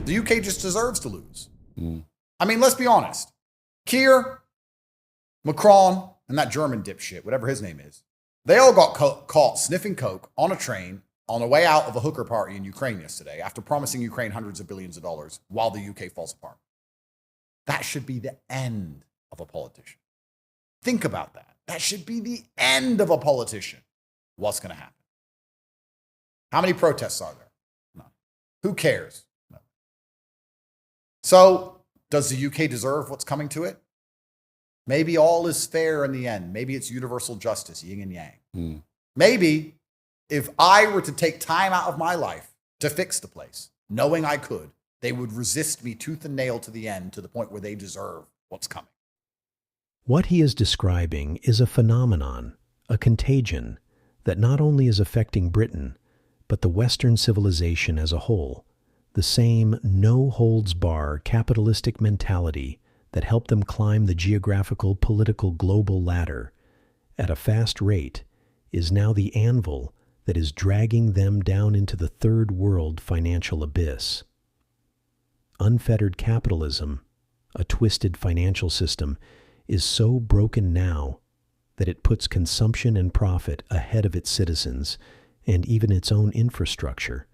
The UK just deserves to lose. I mean, let's be honest. Keir, Macron, and that German dipshit, whatever his name is, they all got caught sniffing coke on a train on the way out of a hooker party in Ukraine yesterday after promising Ukraine hundreds of billions of dollars while the UK falls apart. That should be the end of a politician. Think about that. That should be the end of a politician. What's going to happen? How many protests are there? None. Who cares? No. So, does the UK deserve what's coming to it? Maybe all is fair in the end. Maybe it's universal justice, yin and yang. Maybe if I were to take time out of my life to fix the place, knowing I could, they would resist me tooth and nail to the end, to the point where they deserve what's coming. What he is describing is a phenomenon, a contagion, that not only is affecting Britain, but the Western civilization as a whole. The same no-holds-bar capitalistic mentality that helped them climb the geographical, political, global ladder at a fast rate is now the anvil that is dragging them down into the third world financial abyss. Unfettered capitalism, a twisted financial system, is so broken now that it puts consumption and profit ahead of its citizens and even its own infrastructure.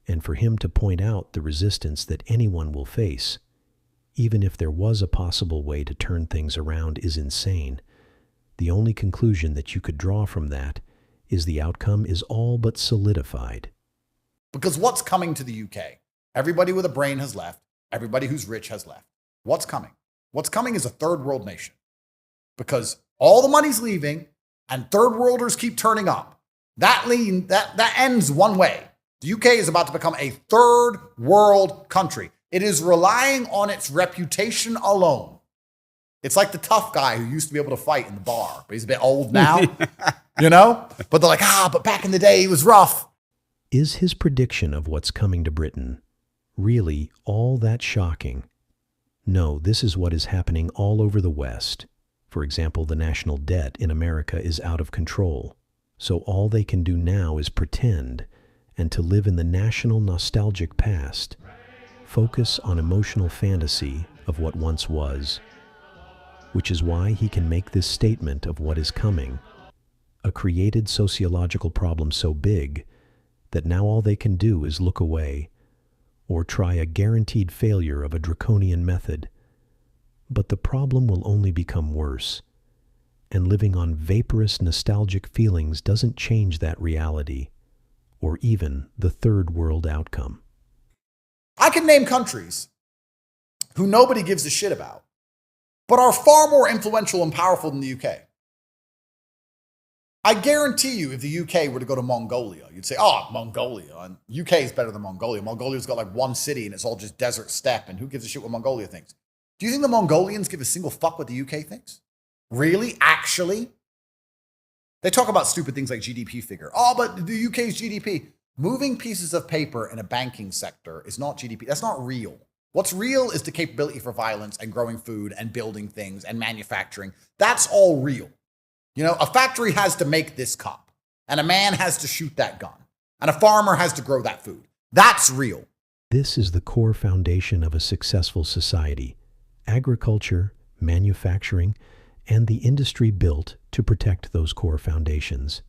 And for him to point out the resistance that anyone will face, even if there was a possible way to turn things around, is insane. The only conclusion that you could draw from that is the outcome is all but solidified. Because what's coming to the UK? Everybody with a brain has left. Everybody who's rich has left. What's coming? What's coming is a third world nation. Because all the money's leaving and third worlders keep turning up. That ends one way. The UK is about to become a third world country. It is relying on its reputation alone. It's like the tough guy who used to be able to fight in the bar, but he's a bit old now, you know? But they're like, but back in the day, he was rough. Is his prediction of what's coming to Britain really all that shocking? No, this is what is happening all over the West. For example, the national debt in America is out of control. So all they can do now is pretend and to live in the national nostalgic past, focus on emotional fantasy of what once was, which is why he can make this statement of what is coming, a created sociological problem so big that now all they can do is look away or try a guaranteed failure of a draconian method. But the problem will only become worse, and living on vaporous nostalgic feelings doesn't change that reality, or even the third world outcome. I can name countries who nobody gives a shit about, but are far more influential and powerful than the UK. I guarantee you, if the UK were to go to Mongolia, you'd say, Mongolia, and UK is better than Mongolia. Mongolia's got like one city and it's all just desert steppe, and who gives a shit what Mongolia thinks? Do you think the Mongolians give a single fuck what the UK thinks? Really? Actually? They talk about stupid things like GDP figure. But the UK's GDP. Moving pieces of paper in a banking sector is not GDP. That's not real. What's real is the capability for violence and growing food and building things and manufacturing. That's all real. You know, a factory has to make this cup, and a man has to shoot that gun, and a farmer has to grow that food. That's real. This is the core foundation of a successful society: agriculture, manufacturing, and the industry built to protect those core foundations.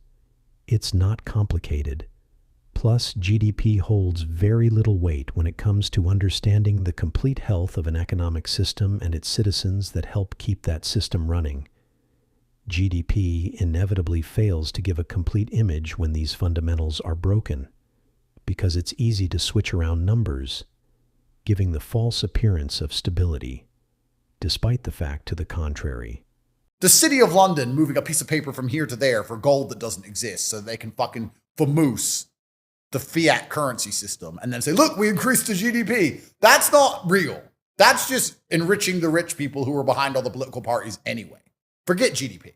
It's not complicated. Plus, GDP holds very little weight when it comes to understanding the complete health of an economic system and its citizens that help keep that system running. GDP inevitably fails to give a complete image when these fundamentals are broken, because it's easy to switch around numbers, giving the false appearance of stability, despite the fact to the contrary. The city of London moving a piece of paper from here to there for gold that doesn't exist so they can fucking vamoose the fiat currency system and then say, look, we increased the GDP. That's not real. That's just enriching the rich people who are behind all the political parties anyway. Forget GDP.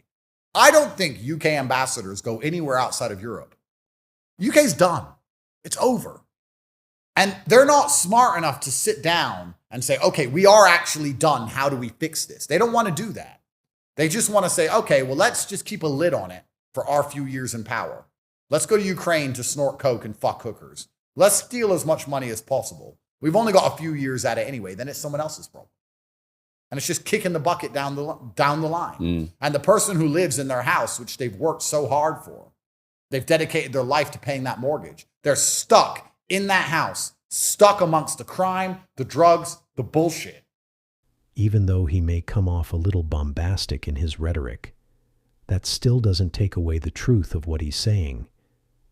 I don't think UK ambassadors go anywhere outside of Europe. UK's done. It's over. And they're not smart enough to sit down and say, okay, we are actually done. How do we fix this? They don't want to do that. They just want to say, okay, well, let's just keep a lid on it for our few years in power. Let's go to Ukraine to snort coke and fuck hookers. Let's steal as much money as possible. We've only got a few years at it anyway. Then it's someone else's problem. And it's just kicking the bucket down the line. And the person who lives in their house, which they've worked so hard for, they've dedicated their life to paying that mortgage. They're stuck in that house, stuck amongst the crime, the drugs, the bullshit. Even though he may come off a little bombastic in his rhetoric, that still doesn't take away the truth of what he's saying,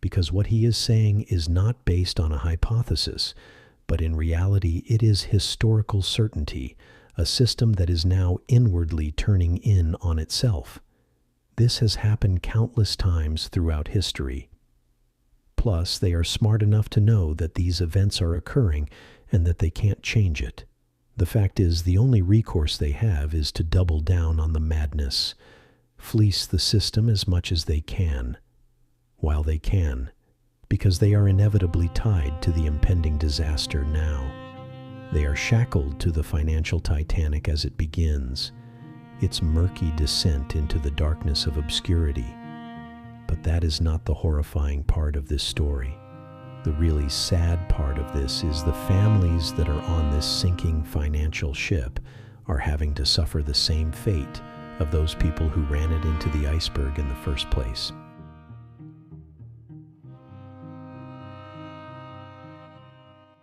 because what he is saying is not based on a hypothesis, but in reality it is historical certainty, a system that is now inwardly turning in on itself. This has happened countless times throughout history. Plus, they are smart enough to know that these events are occurring and that they can't change it. The fact is, the only recourse they have is to double down on the madness, fleece the system as much as they can, while they can, because they are inevitably tied to the impending disaster now. They are shackled to the financial Titanic as it begins, its murky descent into the darkness of obscurity. But that is not the horrifying part of this story. The really sad part of this is the families that are on this sinking financial ship are having to suffer the same fate of those people who ran it into the iceberg in the first place.